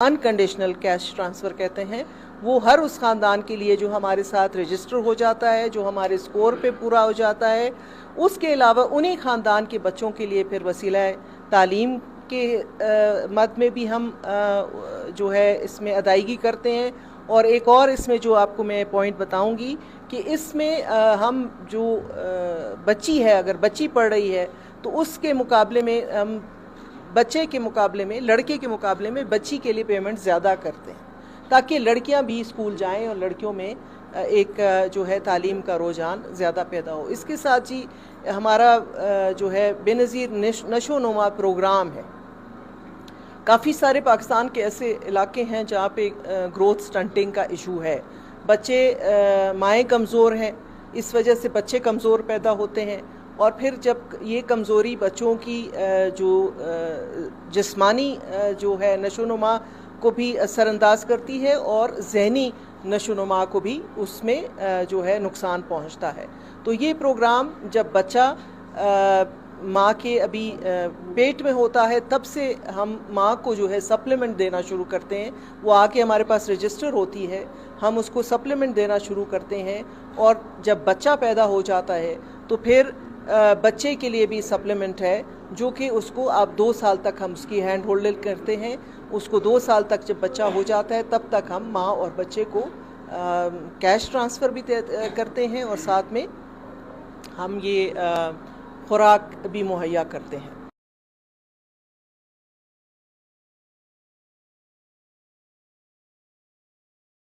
Unconditional cash transfer कहते हैं, वो हर उस ख़ानदान के लिए जो हमारे साथ रजिस्टर हो जाता है, जो हमारे स्कोर पे पूरा हो जाता है। उसके अलावा उन्हीं ख़ानदान के बच्चों के लिए फिर वसीला तालीम के मद में भी हम जो है इसमें अदायगी करते हैं। और एक और इसमें जो आपको मैं पॉइंट बताऊंगी कि इसमें हम जो बच्ची है, अगर बच्ची पढ़ रही है तो उसके मुकाबले में हम बच्चे के मुकाबले में, लड़के के मुकाबले में बच्ची के लिए पेमेंट ज़्यादा करते हैं ताकि लड़कियां भी स्कूल जाएं और लड़कियों में एक जो है तालीम का रुझान ज़्यादा पैदा हो। इसके साथ ही हमारा जो है बेनज़ीर नशोनुमा प्रोग्राम है। काफ़ी सारे पाकिस्तान के ऐसे इलाके हैं जहाँ पे ग्रोथ स्टंटिंग का इशू है। बच्चे माएँ कमज़ोर हैं, इस वजह से बच्चे कमज़ोर पैदा होते हैं और फिर जब ये कमज़ोरी बच्चों की जो जिस्मानी जो है नशोनुमा को भी असरअंदाज करती है और ज़हनी नशोनुमा को भी उसमें जो है नुकसान पहुंचता है। तो ये प्रोग्राम जब बच्चा माँ के अभी पेट में होता है तब से हम माँ को जो है सप्लीमेंट देना शुरू करते हैं। वो आके हमारे पास रजिस्टर होती है, हम उसको सप्लीमेंट देना शुरू करते हैं और जब बच्चा पैदा हो जाता है तो फिर बच्चे के लिए भी सप्लीमेंट है जो कि उसको आप 2 साल तक हम उसकी हैंड होल्डिंग करते हैं। उसको 2 साल तक जब बच्चा हो जाता है तब तक हम माँ और बच्चे को कैश ट्रांसफ़र भी करते हैं और साथ में हम ये खुराक भी मुहैया करते हैं।